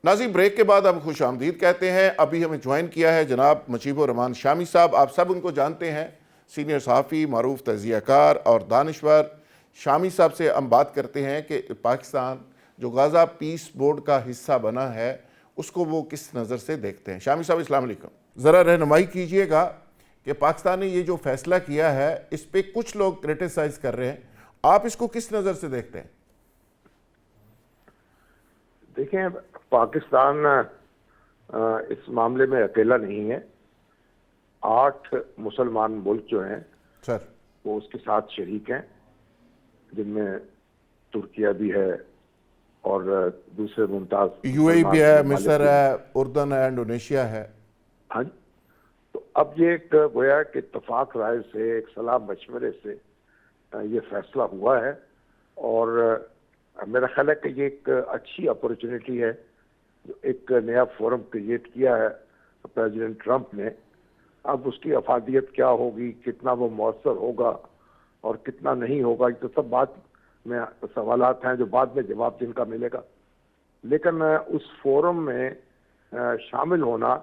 ناظرین، بریک کے بعد ہم خوش آمدید کہتے ہیں. ابھی ہمیں جوائن کیا ہے جناب مجیب الرحمان شامی صاحب. آپ سب ان کو جانتے ہیں، سینئر صحافی، معروف تجزیہ کار اور دانشور. شامی صاحب سے ہم بات کرتے ہیں کہ پاکستان جو غزہ پیس بورڈ کا حصہ بنا ہے اس کو وہ کس نظر سے دیکھتے ہیں. شامی صاحب السلام علیکم. ذرا رہنمائی کیجئے گا کہ پاکستان نے یہ جو فیصلہ کیا ہے اس پہ کچھ لوگ کرٹیسائز کر رہے ہیں، آپ اس کو کس نظر سے دیکھتے ہیں؟ دیکھیں، پاکستان اس معاملے میں اکیلا نہیں ہے. 8 مسلمان ملک جو ہیں سر وہ اس کے ساتھ شریک ہیں، جن میں ترکیہ بھی ہے اور دوسرے ممتاز یو اے بھی ہے، ممالک مصر بھی ہیں. ہے، اردن ہے، انڈونیشیا ہے. ہاں جی. تو اب یہ ایک گویا کہ اتفاق رائے سے، ایک صلاح مشورے سے یہ فیصلہ ہوا ہے، اور میرا خیال ہے کہ یہ ایک اچھی اپورچونٹی ہے. جو ایک نیا فورم کریٹ کیا ہے پریزیڈنٹ ٹرمپ نے. اب اس کی افادیت کیا ہوگی، کتنا وہ مؤثر ہوگا اور کتنا نہیں ہوگا، یہ تو سب بات میں سوالات ہیں جو بعد میں جواب جن کا ملے گا. لیکن اس فورم میں شامل ہونا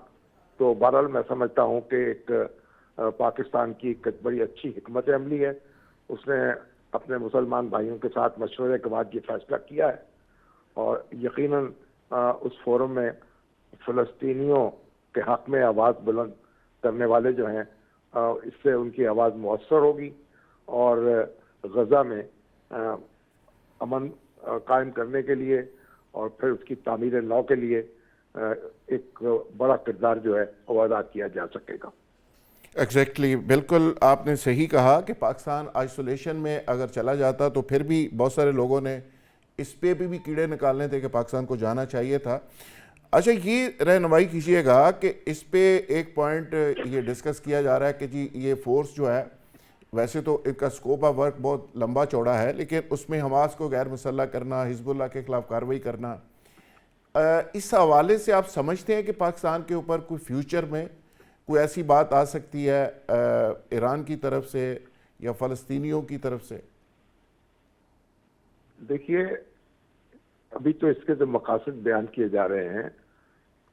تو بہرحال میں سمجھتا ہوں کہ ایک پاکستان کی ایک بڑی اچھی حکمت عملی ہے. اس نے اپنے مسلمان بھائیوں کے ساتھ مشورے کے بعد یہ فیصلہ کیا ہے، اور یقیناً اس فورم میں فلسطینیوں کے حق میں آواز بلند کرنے والے جو ہیں اس سے ان کی آواز مؤثر ہوگی، اور غزہ میں امن قائم کرنے کے لیے اور پھر اس کی تعمیر نو کے لیے ایک بڑا کردار جو ہے وہ ادا کیا جا سکے گا. ایگزیکٹلی، بالکل آپ نے صحیح کہا کہ پاکستان آئسولیشن میں اگر چلا جاتا تو پھر بھی بہت سارے لوگوں نے اس پہ بھی کیڑے نکالنے تھے کہ پاکستان کو جانا چاہیے تھا. اچھا، یہ رہنمائی کیجئے گا کہ اس پہ ایک پوائنٹ یہ ڈسکس کیا جا رہا ہے کہ جی یہ فورس جو ہے ویسے تو ان کا سکوپ آف ورک بہت لمبا چوڑا ہے، لیکن اس میں حماس کو غیر مسلح کرنا، حزب اللہ کے خلاف کارروائی کرنا، اس حوالے سے آپ سمجھتے ہیں کہ پاکستان کے اوپر کوئی فیوچر میں کوئی ایسی بات آ سکتی ہے ایران کی طرف سے یا فلسطینیوں کی طرف سے؟ دیکھیے، ابھی تو اس کے جو مقاصد بیان کیے جا رہے ہیں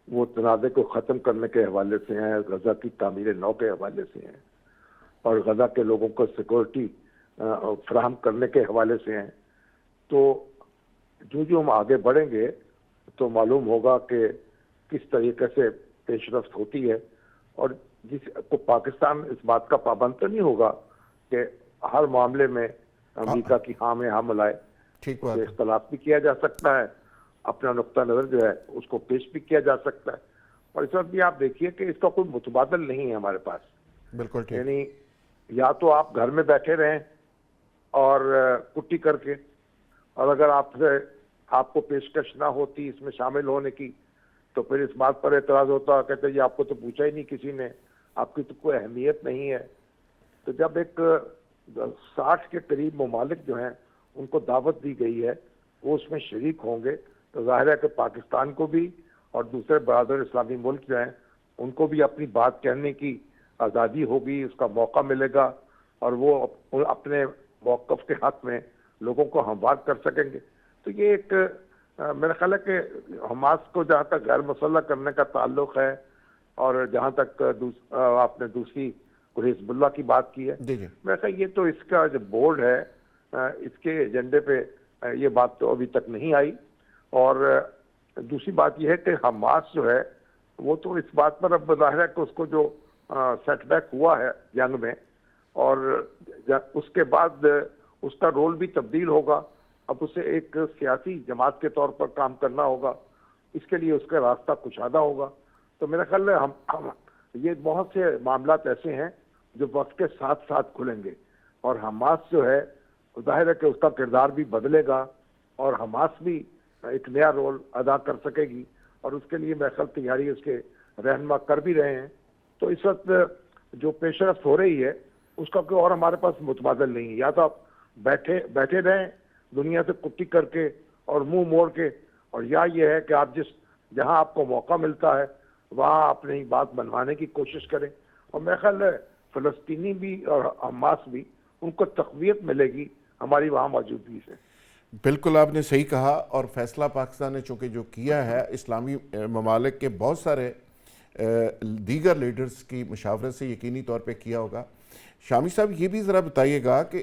وہ تنازع کو ختم کرنے کے حوالے سے ہیں، غزہ کی تعمیر نو کے حوالے سے ہیں، اور غزہ کے لوگوں کو سیکورٹی فراہم کرنے کے حوالے سے ہیں. تو جو ہم آگے بڑھیں گے تو معلوم ہوگا کہ کس طریقے سے پیش رفت ہوتی ہے، اور جس کو پاکستان اس بات کا پابند تو نہیں ہوگا کہ ہر معاملے میں امریکہ کی ہاں میں ہاں ملائے. ٹھیک اسے بات ہے. اختلاف بھی کیا جا سکتا ہے، اپنا نقطہ نظر جو ہے اس کو پیش بھی کیا جا سکتا ہے. اور اس وقت بھی آپ دیکھیے کہ اس کا کوئی متبادل نہیں ہے ہمارے پاس. بالکل ٹھیک. یعنی یا تو آپ گھر میں بیٹھے رہیں اور کٹی کر کے، اور اگر آپ کو پیشکش نہ ہوتی اس میں شامل ہونے کی تو پھر اس بات پر اعتراض ہوتا، کہتے یہ آپ کو تو پوچھا ہی نہیں کسی نے، آپ کی تو کوئی اہمیت نہیں ہے. تو جب ایک 60 کے قریب ممالک جو ہیں ان کو دعوت دی گئی ہے وہ اس میں شریک ہوں گے، تو ظاہر ہے کہ پاکستان کو بھی اور دوسرے برادر اسلامی ملک جو ہیں ان کو بھی اپنی بات کہنے کی آزادی ہوگی، اس کا موقع ملے گا، اور وہ اپنے موقف کے حق میں لوگوں کو ہموار کر سکیں گے. تو یہ ایک میرا خیال ہے کہ حماس کو جہاں تک غیر مسلح کرنے کا تعلق ہے، اور جہاں تک آپ نے دوسری کوئی حزب اللہ کی بات کی ہے، جی جی میرا خیال یہ تو اس کا جو بورڈ ہے اس کے ایجنڈے پہ یہ بات تو ابھی تک نہیں آئی. اور دوسری بات یہ ہے کہ حماس جو ہے وہ تو اس بات پر اب ظاہر ہے کہ اس کو جو سیٹ بیک ہوا ہے جنگ میں، اور اس کے بعد اس کا رول بھی تبدیل ہوگا. اب اسے ایک سیاسی جماعت کے طور پر کام کرنا ہوگا، اس کے لیے اس کا راستہ کشادہ ہوگا. تو میرا خیال ہے یہ بہت سے معاملات ایسے ہیں جو وقت کے ساتھ ساتھ کھلیں گے، اور حماس جو ہے ظاہر ہے کہ اس کا کردار بھی بدلے گا، اور حماس بھی ایک نیا رول ادا کر سکے گی، اور اس کے لیے میں خیال تیاری اس کے رہنما کر بھی رہے ہیں. تو اس وقت جو پیش رفت ہو رہی ہے اس کا کوئی اور ہمارے پاس متبادل نہیں ہے. یا تو آپ بیٹھے رہیں دنیا سے کٹی کر کے اور منہ موڑ کے، اور یا یہ ہے کہ آپ جہاں آپ کو موقع ملتا ہے وہاں اپنی بات بنوانے کی کوشش کریں. اور میرا خیال ہے فلسطینی بھی اور حماس بھی ان کو تقویت ملے گی ہماری وہاں موجودگی سے. بالکل آپ نے صحیح کہا، اور فیصلہ پاکستان نے چونکہ جو کیا ہے اسلامی ممالک کے بہت سارے دیگر لیڈرز کی مشاورت سے یقینی طور پہ کیا ہوگا۔ شامی صاحب یہ بھی ذرا بتائیے گا کہ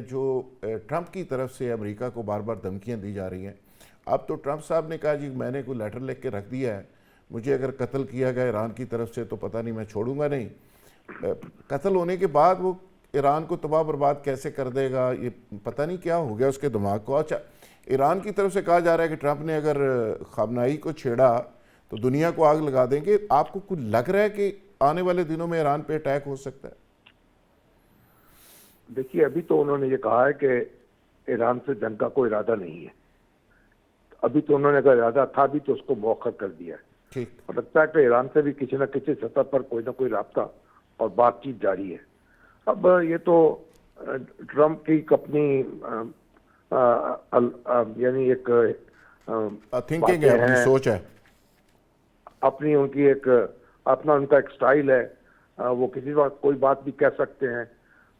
جو ٹرمپ کی طرف سے امریکہ کو بار بار دھمکیاں دی جا رہی ہیں، اب تو ٹرمپ صاحب نے کہا جی میں نے کوئی لیٹر لکھ کے رکھ دیا ہے، مجھے اگر قتل کیا گیا ایران کی طرف سے تو پتہ نہیں میں چھوڑوں گا نہیں۔ قتل ہونے کے بعد وہ ایران کو تباہ برباد کیسے کر دے گا، یہ پتہ نہیں کیا ہو گیا اس کے دماغ کو۔ اچھا، ایران کی طرف سے کہا جا رہا ہے کہ ٹرمپ نے اگر خامنائی کو چھیڑا تو دنیا کو آگ لگا دیں گے۔ آپ کو کچھ لگ رہا ہے کہ آنے والے دنوں میں ایران پہ اٹیک ہو سکتا ہے؟ دیکھیے ابھی تو انہوں نے یہ کہا ہے کہ ایران سے جنگ کا کوئی ارادہ نہیں ہے، ابھی تو انہوں نے اگر ارادہ تھا بھی تو اس کو مؤخر کر دیا ہے، ٹھیک، اور لگتا ہے کہ ایران سے بھی کسی نہ کسی سطح پر کوئی نہ کوئی رابطہ اور بات چیت جاری ہے۔ اب یہ تو ٹرمپ کی اپنی یعنی ایک تھنکنگ ہے، اپنی سوچ ہے، اپنی ان کی ایک اپنا ان کا ایک سٹائل ہے، وہ کسی وقت کوئی بات بھی کہہ سکتے ہیں،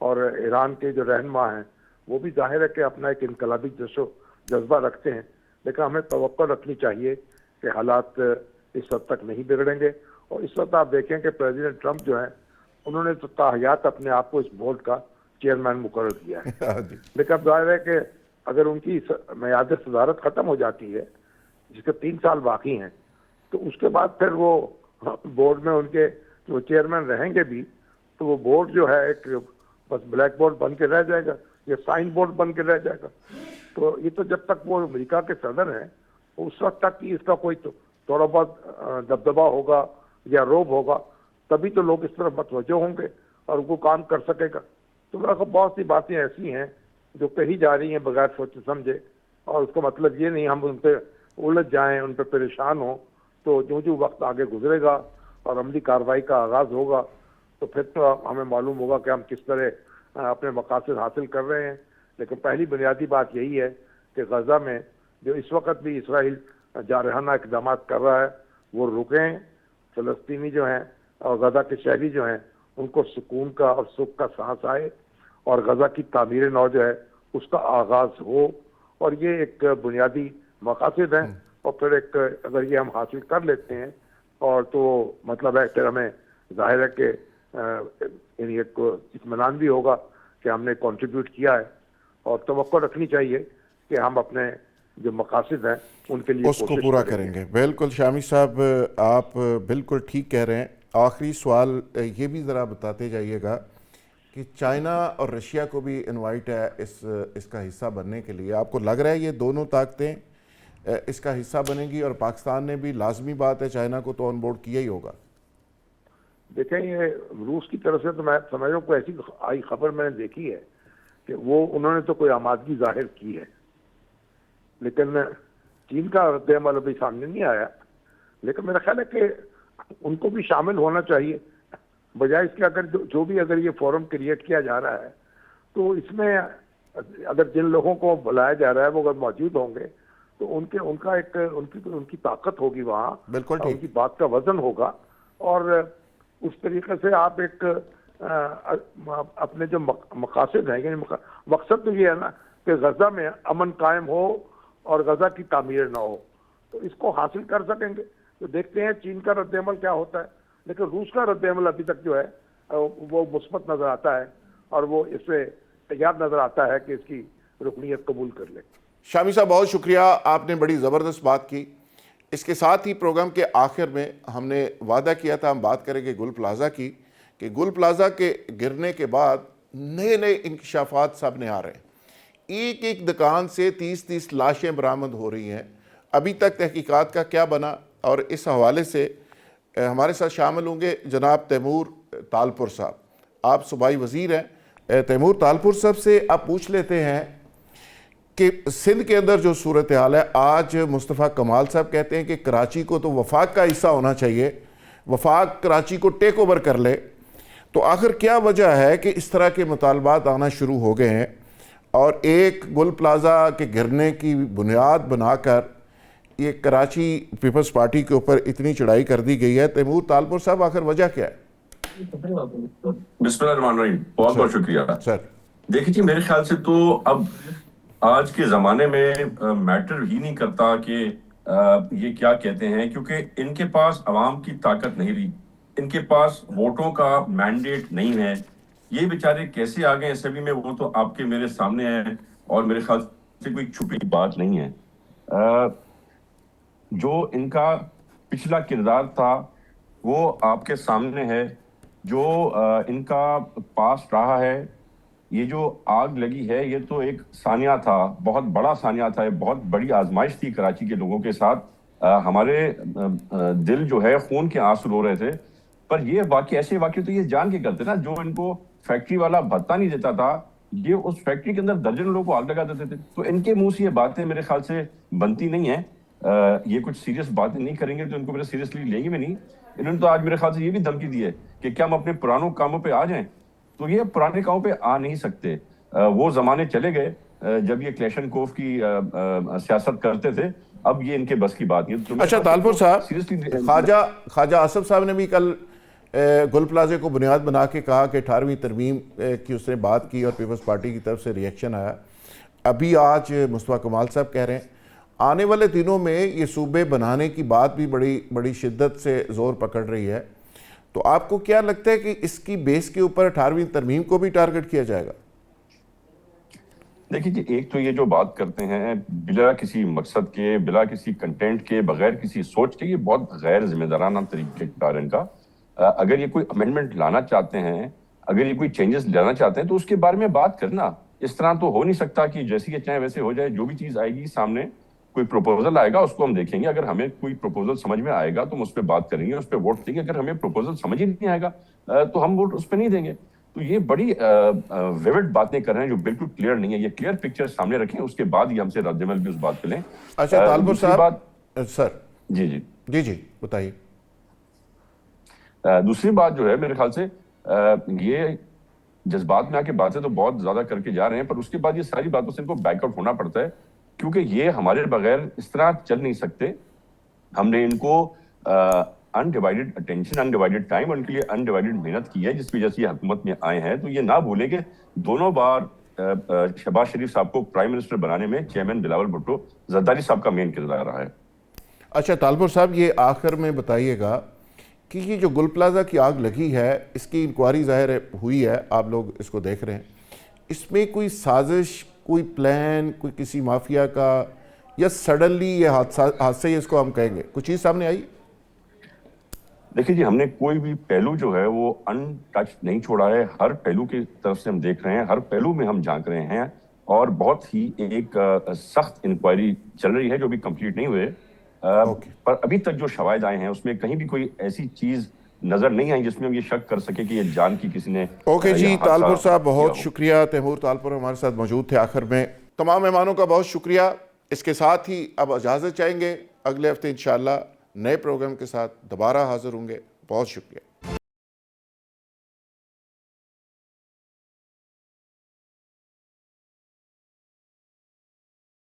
اور ایران کے جو رہنما ہیں وہ بھی ظاہر ہے کہ اپنا ایک انقلابی جوش و جذبہ رکھتے ہیں، لیکن ہمیں توقع رکھنی چاہیے کہ حالات اس حد تک نہیں بگڑیں گے۔ اور اس وقت آپ دیکھیں کہ پریزیڈنٹ ٹرمپ جو ہے انہوں نے تو تاحیات اپنے آپ کو اس بورڈ کا چیئرمین مقرر کیا ہے، لیکن اب ظاہر ہے کہ اگر ان کی میعاد صدارت ختم ہو جاتی ہے جس کے 3 سال باقی ہیں تو اس کے بعد پھر وہ بورڈ میں ان کے جو چیئرمین رہیں گے بھی تو وہ بورڈ جو ہے ایک بس بلیک بورڈ بن کے رہ جائے گا یا سائن بورڈ بن کے رہ جائے گا۔ تو یہ تو جب تک وہ امریکہ کے صدر ہیں اس وقت تک اس کا کوئی تھوڑا بہت دبدبا ہوگا یا روب ہوگا، تبھی تو لوگ اس طرف متوجہ ہوں گے اور وہ کام کر سکے گا۔ تو بہت سی باتیں ایسی ہیں جو کہی جا رہی ہیں بغیر سوچے سمجھے، اور اس کا مطلب یہ نہیں ہم ان پہ الجھ جائیں، ان پہ پریشان ہوں۔ تو جو وقت آگے گزرے گا اور عملی کارروائی کا آغاز ہوگا تو پھر تو ہمیں معلوم ہوگا کہ ہم کس طرح اپنے مقاصد حاصل کر رہے ہیں۔ لیکن پہلی بنیادی بات یہی ہے کہ غزہ میں جو اس وقت بھی اسرائیل جارحانہ اقدامات کر رہا ہے وہ رکیں، فلسطینی جو ہیں اور غزہ کے شہری جو ہیں ان کو سکون کا اور سکھ کا سانس آئے، اور غزہ کی تعمیر نو جو ہے اس کا آغاز ہو۔ اور یہ ایک بنیادی مقاصد ہیں، اور پھر ایک اگر یہ ہم حاصل کر لیتے ہیں اور تو مطلب ہے پھر ہمیں ظاہر ہے کہ یعنی ایک اطمینان بھی ہوگا کہ ہم نے کنٹریبیوٹ کیا ہے، اور توقع رکھنی چاہیے کہ ہم اپنے جو مقاصد ہیں ان کے لیے اس کو پورا کریں گے۔ بالکل شامی صاحب آپ بالکل ٹھیک کہہ رہے ہیں۔ آخری سوال یہ بھی ذرا بتاتے جائیے گا کہ چائنا اور رشیا کو بھی انوائٹ ہے اس کا حصہ بننے کے لیے، آپ کو لگ رہا ہے یہ دونوں طاقتیں اس کا حصہ بنیں گی؟ اور پاکستان نے بھی لازمی بات ہے چائنا کو تو آن بورڈ کیا ہی ہوگا۔ دیکھیں یہ روس کی طرف سے تو میں سمجھ رہا ہوں کوئی ایسی آئی خبر میں نے دیکھی ہے کہ وہ انہوں نے تو کوئی آمادگی ظاہر کی ہے، لیکن چین کا رد عمل ابھی سامنے نہیں آیا۔ لیکن میرا خیال ہے کہ ان کو بھی شامل ہونا چاہیے، بجائے اس کے اگر جو بھی اگر یہ فورم کریٹ کیا جا رہا ہے تو اس میں اگر جن لوگوں کو بلایا جا رہا ہے وہ اگر موجود ہوں گے تو ان کی طاقت ہوگی وہاں، بالکل ان کی بات کا وزن ہوگا، اور اس طریقے سے آپ ایک اپنے جو مقاصد ہیں، یعنی مقصد تو یہ ہے نا کہ غزہ میں امن قائم ہو اور غزہ کی تعمیر نہ ہو، تو اس کو حاصل کر سکیں گے۔ تو دیکھتے ہیں چین کا رد عمل کیا ہوتا ہے، لیکن روس کا رد عمل ابھی تک جو ہے وہ مثبت نظر آتا ہے، اور وہ اس سے تیار نظر آتا ہے کہ اس کی رکنیت قبول کر لے۔ شامی صاحب بہت شکریہ، آپ نے بڑی زبردست بات کی۔ اس کے ساتھ ہی پروگرام کے آخر میں ہم نے وعدہ کیا تھا ہم بات کریں گے گل پلازا کی، کہ گل پلازا کے گرنے کے بعد نئے انکشافات سامنے آ رہے ہیں۔ ایک ایک دکان سے 30 لاشیں برآمد ہو رہی ہیں۔ ابھی تک تحقیقات کا کیا بنا، اور اس حوالے سے ہمارے ساتھ شامل ہوں گے جناب تیمور تالپور صاحب، آپ صوبائی وزیر ہیں۔ تیمور تالپور صاحب سے آپ پوچھ لیتے ہیں کہ سندھ کے اندر جو صورتحال ہے، آج مصطفیٰ کمال صاحب کہتے ہیں کہ کراچی کو تو وفاق کا حصہ ہونا چاہیے، وفاق کراچی کو ٹیک اوور کر لے، تو آخر کیا وجہ ہے کہ اس طرح کے مطالبات آنا شروع ہو گئے ہیں اور ایک گل پلازا کے گرنے کی بنیاد بنا کر یہ کراچی پیپلز پارٹی کے اوپر اتنی چڑھائی کر دی گئی ہے؟ تیمور تالپور صاحب آخر وجہ کیا ہے؟ بسم اللہ الرحمن الرحیم، بہت بہت شکریہ سر۔ دیکھیں جی، میرے خیال سے تو اب آج کے زمانے میں میٹر ہی نہیں کرتا کہ یہ کیا کہتے ہیں، کیونکہ ان کے پاس عوام کی طاقت نہیں رہی، ان کے پاس ووٹوں کا مینڈیٹ نہیں ہے. یہ بیچارے کیسے آ گئے اسمبلی میں، وہ تو آپ کے میرے سامنے ہے، اور میرے خیال سے کوئی چھپی بات نہیں ہے. جو ان کا پچھلا کردار تھا وہ آپ کے سامنے ہے. جو ان کا پاسٹ رہا ہے، یہ جو آگ لگی ہے یہ تو ایک ثانیہ تھا، بہت بڑا ثانیہ تھا، یہ بہت بڑی آزمائش تھی کراچی کے لوگوں کے ساتھ. ہمارے دل جو ہے خون کے آنسو رو رہے تھے. پر یہ واقعی ایسے واقعے تو یہ جان کے کرتے نا، جو ان کو فیکٹری والا بھتہ نہیں دیتا تھا، یہ اس فیکٹری کے اندر درجن لوگوں کو آگ لگا دیتے تھے. تو ان کے منہ سے یہ باتیں میرے خیال سے بنتی نہیں ہیں. یہ کچھ سیریس باتیں نہیں کریں گے تو ان کو میرے سیریسلی لیں گے بھی نہیں. انہوں نے تو آج میرے خیال سے یہ بھی دھمکی دی ہے کہ کیا ہم اپنے پرانوں کاموں پہ آ جائیں. تو یہ پرانے کاموں پہ آ نہیں سکتے. وہ زمانے چلے گئے جب یہ کلیشن کوف کی سیاست کرتے تھے. اب یہ ان کے بس کی بات نہیں ہے. تو میرے اچھا خیال سے طالپور صاحب، seriously خواجہ آصف صاحب نے بھی کل گل پلازے کو بنیاد بنا کے کہا کہ 18ویں ترمیم کی اس نے بات کی اور پیپلز پارٹی کی طرف سے ریئیکشن آیا. ابھی آج مصطفیٰ کمال صاحب کہہ رہے ہیں آنے والے دنوں میں یہ صوبے بنانے کی بات بھی بڑی شدت سے زور پکڑ رہی ہے. تو آپ کو کیا لگتا ہے کہ اس کی بیس کے اوپر 18ویں ترمیم کو بھی ٹارگٹ کیا جائے گا؟ دیکھیے جی، ایک تو یہ جو بات کرتے ہیں بلا کسی مقصد کے، بلا کسی کنٹینٹ کے، بغیر کسی سوچ کے، یہ بہت غیر ذمہ دارانہ طریقہ کار ان کا. اگر یہ کوئی امینڈمنٹ لانا چاہتے ہیں، اگر یہ کوئی چینجز لانا چاہتے ہیں تو اس کے بارے میں بات کرنا. اس طرح تو ہو نہیں سکتا کہ جیسی یہ چاہیں ویسے ہو جائے. جو بھی چیز آئے گی سامنے، کوئی پروپوزل آئے گا اس کو ہم دیکھیں گے. اگر ہمیں کوئی پروپوزل سمجھ میں آئے گا تو ہم اس پہ بات کریں گے، اس پہ ووٹ دیں گے. اگر ہمیں پروپوزل سمجھ ہی نہیں آئے گا تو ہم ووٹ اس پہ نہیں دیں گے. تو یہ بڑی ویوڈ باتیں کر رہے ہیں جو بالکل کلیئر نہیں ہے. یہ کلیئر پکچر سامنے رکھیں، اس کے بعد ہی ہم سے رد عمل بھی اس بات پہ لیں. اچھا طالپور دوسری صاحب، بات، سر جی بتائیے. دوسری بات جو ہے میرے خیال سے یہ جذبات میں آ کے باتیں تو بہت زیادہ کر کے جا رہے ہیں، پر اس کے بعد یہ ساری باتوں سے ان کو بیک آؤٹ ہونا پڑتا ہے، کیونکہ یہ ہمارے بغیر اس طرح چل نہیں سکتے. ہم نے ان کو انڈیوائیڈڈ اٹینشن، انڈیوائیڈڈ ٹائم، ان کے لیے انڈیوائیڈڈ محنت کی ہے جس کی وجہ سے یہ حکومت میں آئے ہیں. تو یہ نہ بھولیں کہ دونوں بار شہباز شریف صاحب کو پرائم منسٹر بنانے میں چیئرمین بلاول بھٹو زرداری صاحب کا مین کردار رہا ہے. اچھا طالپور صاحب، یہ آخر میں بتائیے گا کہ یہ جو گل پلازہ کی آگ لگی ہے، اس کی انکوائری ظاہر ہوئی ہے، آپ لوگ اس کو دیکھ رہے ہیں. اس میں کوئی سازش، کوئی پلان، کوئی کسی مافیا کا، یا سڈنلی یہ حادثہ ہی اس کو ہم کہیں گے، کچھ چیز سامنے آئی؟ دیکھیے جی، ہم نے کوئی بھی پہلو جو ہے وہ ان ٹچ نہیں چھوڑا ہے. ہر پہلو کی طرف سے ہم دیکھ رہے ہیں، ہر پہلو میں ہم جھانک رہے ہیں، اور بہت ہی ایک سخت انکوائری چل رہی ہے جو بھی کمپلیٹ نہیں ہوئے. اوکے پر ابھی تک جو شواہد آئے ہیں اس میں کہیں بھی کوئی ایسی چیز نظر نہیں آئی جس میں ہم یہ شک کر سکیں کہ یہ جان کی کسی نے اوکے یہ جی، حادثہ طالپور صاحب کیا بہت ہو. شکریہ. تیمور طالپور ہمارے ساتھ موجود تھے آخر میں. تمام مہمانوں کا بہت شکریہ. اس کے ساتھ ہی اب اجازت چاہیں گے. اگلے ہفتے انشاءاللہ نئے پروگرام کے ساتھ دوبارہ حاضر ہوں گے. بہت شکریہ.